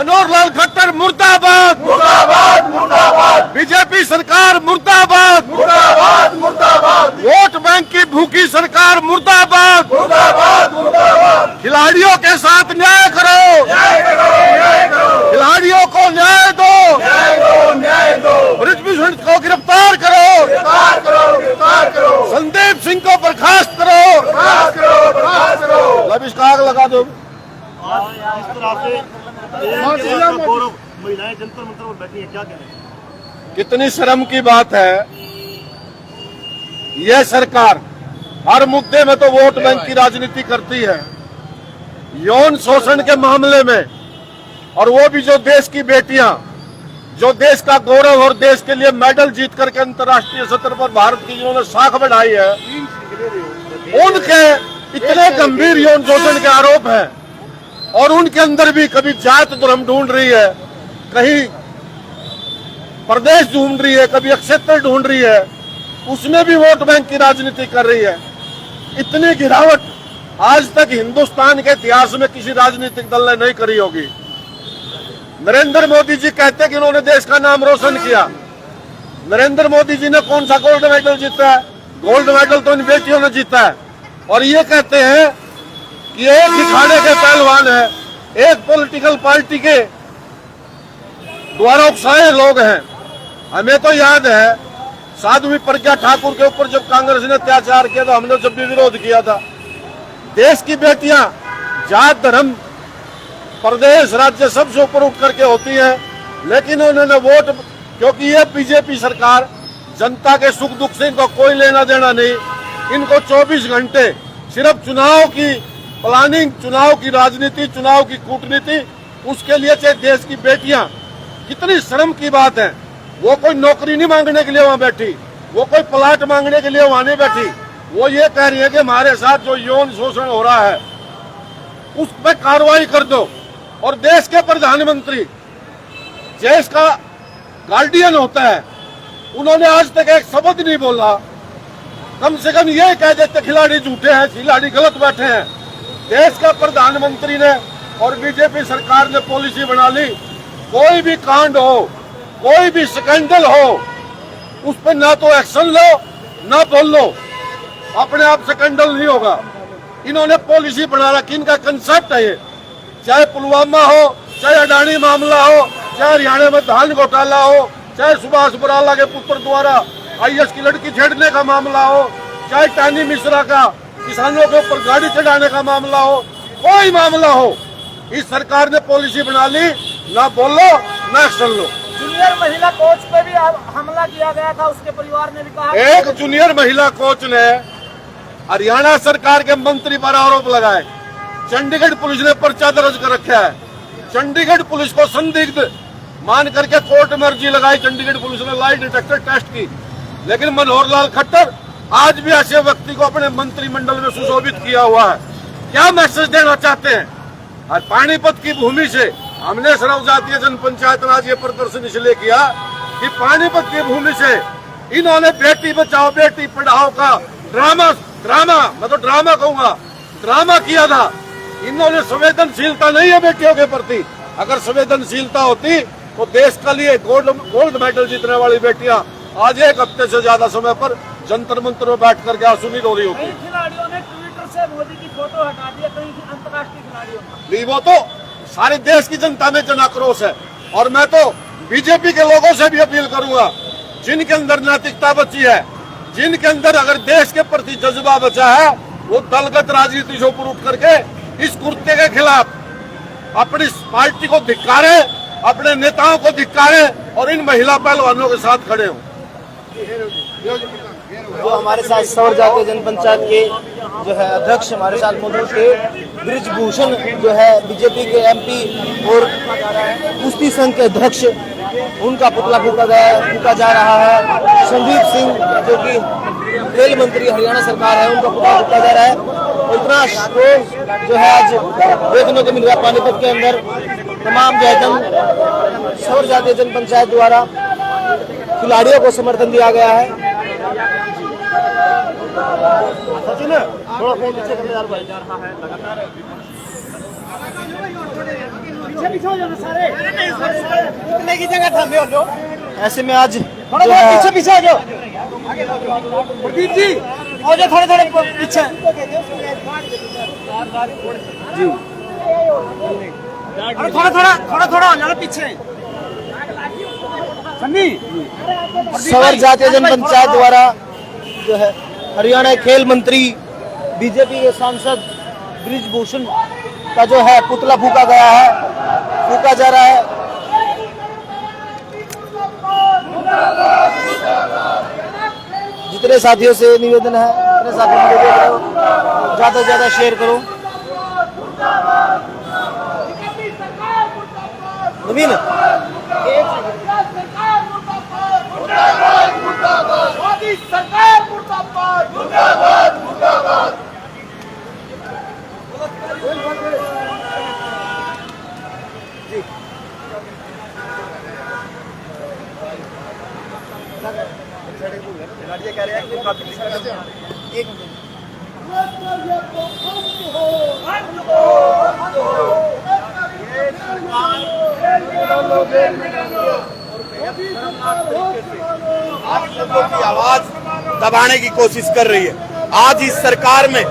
मनोहर लाल खट्टर मुर्दाबाद, मुर्दाबाद, मुर्दाबाद। बीजेपी सरकार मुर्दाबाद, मुर्दाबाद, मुर्दाबाद। वोट बैंक की भूखी सरकार मुर्दाबाद, मुर्दाबाद, मुर्दाबाद। खिलाड़ियों के साथ न्याय करो, न्याय करो, न्याय करो। खिलाड़ियों को न्याय दो, न्याय दो, न्याय दो। ब्रिजभूषण को गिरफ्तार करो, गिरफ्तार करो, गिरफ्तार करो। संदीप सिंह को बर्खास्त करो, बर्खास्त करो, बर्खास्त करो। अब इसका आग लगा दो। इस तरह से महिलाएं जंतर मंतर पर बैठी है, क्या कहें? कितनी शर्म की बात है। यह सरकार हर मुद्दे में तो वोट बैंक की राजनीति करती है। यौन शोषण के मामले में, और वो भी जो देश की बेटियां, जो देश का गौरव और देश के लिए मेडल जीत करके अंतर्राष्ट्रीय सतह पर भारत की जिन्होंने साख बढ़ाई है, उनके इतने गंभीर यौन शोषण के आरोप हैं। और उनके अंदर भी कभी जात धर्म ढूंढ रही है, कहीं प्रदेश ढूंढ रही है, कभी क्षेत्र ढूंढ रही है, उसमें भी वोट बैंक की राजनीति कर रही है। इतनी गिरावट आज तक हिंदुस्तान के इतिहास में किसी राजनीतिक दल ने नहीं करी होगी। नरेंद्र मोदी जी कहते हैं कि उन्होंने देश का नाम रोशन किया। नरेंद्र मोदी जी ने कौन सा गोल्ड मेडल जीता है? गोल्ड मेडल तो इन बेटियों ने जीता है। और ये कहते हैं कि एक दिखाने के पहलवान है, एक पॉलिटिकल पार्टी के द्वारा उकसाए लोग हैं। हमें तो याद है साध्वी प्रज्ञा ठाकुर के ऊपर जब कांग्रेस ने अत्याचार किया तो हमने जब भी विरोध किया था। देश की बेटियां जात धर्म प्रदेश राज्य सबसे ऊपर उठ करके होती है, लेकिन उन्होंने वोट, क्योंकि ये बीजेपी सरकार जनता के सुख दुख से इनको कोई लेना देना नहीं। इनको 24 घंटे सिर्फ चुनाव की प्लानिंग, चुनाव की राजनीति, चुनाव की कूटनीति, उसके लिए चाहे देश की बेटियां, कितनी शर्म की बात है। वो कोई नौकरी नहीं मांगने के लिए वहां बैठी, वो कोई प्लाट मांगने के लिए वहां नहीं बैठी। वो ये कह रही है कि हमारे साथ जो यौन शोषण हो रहा है उस पर कार्रवाई कर दो। और देश के प्रधानमंत्री, देश का गार्डियन होता है, उन्होंने आज तक एक शब्द नहीं बोला। कम से कम ये कह देते खिलाड़ी झूठे हैं, खिलाड़ी गलत बैठे हैं। देश का प्रधानमंत्री ने और बीजेपी सरकार ने पॉलिसी बना ली, कोई भी कांड हो, कोई भी स्कैंडल हो, उस पर ना तो एक्शन लो ना बोल लो, अपने आप स्कैंडल नहीं होगा। इन्होंने पॉलिसी बना रखी, इनका कंसेप्ट है ये। चाहे पुलवामा हो, चाहे अडानी मामला हो, चाहे हरियाणा में धान घोटाला हो, चाहे सुभाष बराला के पुत्र द्वारा IAS की लड़की छेड़ने का मामला हो, चाहे टानी मिश्रा का किसानों के ऊपर गाड़ी चढ़ाने का मामला हो, कोई मामला हो, इस सरकार ने पॉलिसी बना ली, ना बोलो ना एक्शन लो। जूनियर महिला कोच पे भी हमला किया गया था, उसके परिवार ने भी कहा। एक जूनियर महिला कोच ने हरियाणा सरकार के मंत्री पर आरोप लगाए। चंडीगढ़ पुलिस ने पर्चा दर्ज कर रखा है। चंडीगढ़ पुलिस को संदिग्ध मान करके कोर्ट में अर्जी लगाई। चंडीगढ़ पुलिस ने लाई डिटेक्टर टेस्ट की, लेकिन मनोहर लाल खट्टर आज भी ऐसे व्यक्ति को अपने मंत्रिमंडल में सुशोभित किया हुआ है। क्या मैसेज देना चाहते हैं? और पानीपत की भूमि से हमने सर्व जातीय जनपंचायत राज ये प्रदर्शन इसलिए किया कि पानीपत की भूमि से इन्होंने बेटी बचाओ बेटी पढ़ाओ का मैं तो ड्रामा कहूंगा, ड्रामा किया था। इन्होंने संवेदनशीलता नहीं है बेटियों के प्रति। अगर संवेदनशीलता होती तो देश के लिए गोल्ड मेडल जीतने वाली बेटियां आज एक हफ्ते से ज्यादा समय पर जंतर मंतर में बैठ करके आंसू नहीं रो रही होती। खिलाड़ियों ने ट्विटर से मोदी की फोटो हटा दी, कहीं अंतर्राष्ट्रीय खिलाड़ियों ने। वो तो सारे देश की जनता में जन आक्रोश है। और मैं तो बीजेपी के लोगों से भी अपील करूंगा, जिनके अंदर नैतिकता बची है, जिनके अंदर अगर देश के प्रति जज्बा बचा है, वो दलगत राजनीति से ऊपर उठ करके इस कुर्ते के खिलाफ अपनी पार्टी को धिक्कारे, अपने नेताओं को धिक्कारे और इन महिला पहलवानों के साथ खड़े हों। जो हमारे साथ सौर जातीय जनपंचायत के जो है अध्यक्ष हमारे साथ मौजूद थे, ब्रिजभूषण जो है बीजेपी के MP और कुश्ती संघ के अध्यक्ष, उनका पुतला फूका जा रहा है। संदीप सिंह जो कि रेल मंत्री हरियाणा सरकार है, उनका पुतला फूका जा रहा है। और इतना शोर जो है आज देखने को मिल रहा है पानीपत के अंदर। तमाम जो है सौर जातीय जनपंचायत द्वारा खिलाड़ियों को समर्थन दिया गया है। सचिन थोड़ा फोन नीचे कर यार भाई, जा रहा है लगातार पीछे पीछे हो जाना सारे उतने की जगह थमे हो लो। ऐसे में आज थोड़ा जो बहुत है- पीछे पीछे हो जाओ प्रदीप जी हो जाओ थोड़े थोड़े पीछे जी अरे थोड़ा थोड़ा हो जाना पीछे सन्नी सवर जातीय जनपंचायत द्वारा जो है हरियाणा खेल मंत्री बीजेपी के सांसद ब्रिजभूषण का जो है पुतला फूका गया है, फूका जा रहा है। जितने साथियों से निवेदन है, जितने साथी वीडियो देख रहे हो, ज्यादा से ज्यादा शेयर करो। नवीन मोदी सरकार मुर्दाबाद मुर्दाबाद मुर्दाबाद आप लोगों की आवाज दबाने की कोशिश कर रही है। आज इस सरकार में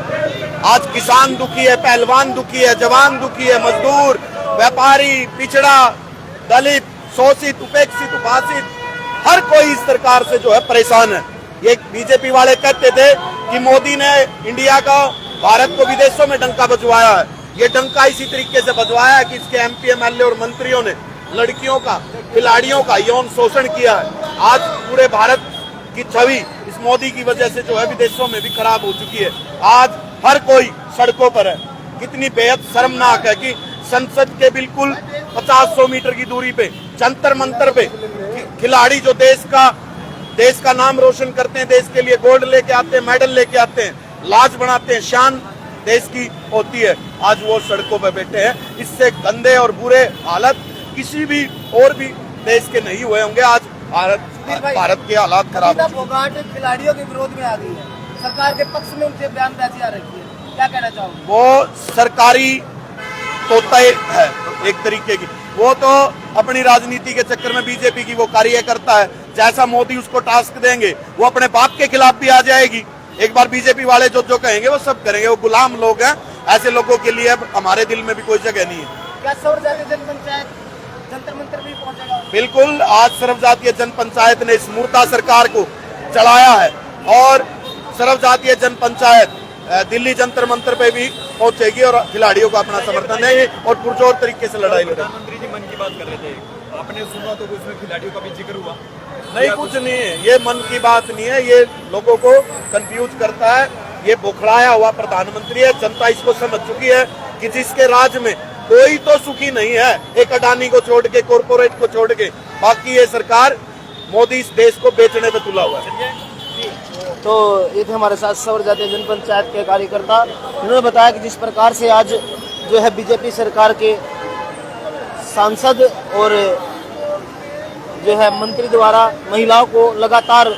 आज किसान दुखी है, पहलवान दुखी है, जवान दुखी है, मजदूर, व्यापारी, पिछड़ा, दलित, शोषित, उपेक्षित, उपासित, हर कोई इस सरकार से जो है परेशान है। ये बीजेपी वाले कहते थे कि मोदी ने इंडिया का भारत को विदेशों में डंका बजवाया है। ये डंका इसी तरीके से बजवाया है कि इसके एमपी, एमएलए और मंत्रियों ने लड़कियों का, खिलाड़ियों का यौन शोषण किया है। आज पूरे भारत की छवि इस मोदी की वजह से जो है विदेशों में भी खराब हो चुकी है। आज हर कोई सड़कों पर है। कितनी बेहद शर्मनाक है कि संसद के बिल्कुल 50-100 मीटर की दूरी पे, जंतर मंतर पे खिलाड़ी जो देश का नाम रोशन करते हैं, देश के लिए गोल्ड लेके आते हैं, मेडल लेके आते हैं, लाज बनाते हैं, शान देश की होती है, आज वो सड़कों पे बैठे हैं। इससे गंदे और बुरे हालत किसी भी और भी देश के नहीं हुए होंगे। आज भारत के हालात खराब है। फोगाट खिलाड़ियों के विरोध में आ गई है, सरकार के पक्ष में उनसे बयानबाजी आ रही है, क्या कहना चाहोगे? वो सरकारी तोता है एक तरीके की। वो तो अपनी राजनीति के चक्कर में बीजेपी की वो कार्य करता है। जैसा मोदी उसको टास्क देंगे वो अपने बाप के खिलाफ भी आ जाएगी। एक बार बीजेपी वाले जो कहेंगे वो सब करेंगे। वो गुलाम लोग हैं। ऐसे लोगों के लिए अब हमारे दिल में भी कोई जगह नहीं है। क्या सौर जातीय जनपंचायत जंतर मंतर भी पहुंचेगा? बिल्कुल, आज सर्व जातीय जन पंचायत ने इस मूर्ता सरकार को चढ़ाया है और सर्व जातीय जन पंचायत दिल्ली जंतर मंतर पे भी पहुंचेगी और खिलाड़ियों को अपना समर्थन देंगे और पुरजोर तरीके से लड़ाई लड़ेगी। प्रधानमंत्री जी मन की बात कर रहे थे, आपने सुना तो उसमें खिलाड़ियों का भी जिक्र हुआ? नहीं, कुछ नहीं है। ये मन की बात नहीं है। ये लोगों को कंफ्यूज करता है। ये बुखलाया हुआ प्रधानमंत्री है। जनता इसको समझ चुकी है कि जिसके राज में कोई तो सुखी नहीं है, एक अडानी को छोड़ के, कॉर्पोरेट को छोड़ के, बाकी ये सरकार मोदी इस देश को बेचने पे तुला हुआ है। तो ये थे हमारे साथ सौर जातीय जनपंचायत के कार्यकर्ता। उन्होंने बताया कि जिस प्रकार से आज जो है बीजेपी सरकार के सांसद और जो है मंत्री द्वारा महिलाओं को लगातार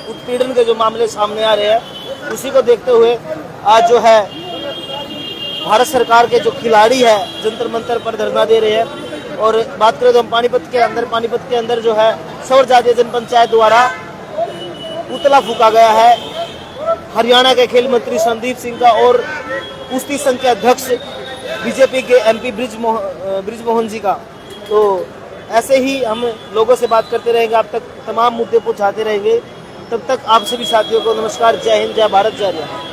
उत्पीड़न के जो मामले सामने आ रहे हैं, उसी को देखते हुए आज जो है भारत सरकार के जो खिलाड़ी है जंतर मंतर पर धरना दे रहे हैं। और बात करें तो हम पानीपत के अंदर जो है सौर जातीय जनपंचायत द्वारा पुतला फूका गया है हरियाणा के खेल मंत्री संदीप सिंह का और कुश्ती संघ के अध्यक्ष बीजेपी के एमपी ब्रिजमोहन जी का। तो ऐसे ही हम लोगों से बात करते रहेंगे, आप तक तमाम मुद्दे पहुंचाते रहेंगे। तब तक आप सभी साथियों को नमस्कार, जय हिंद, जय भारत, जय हरियाणा।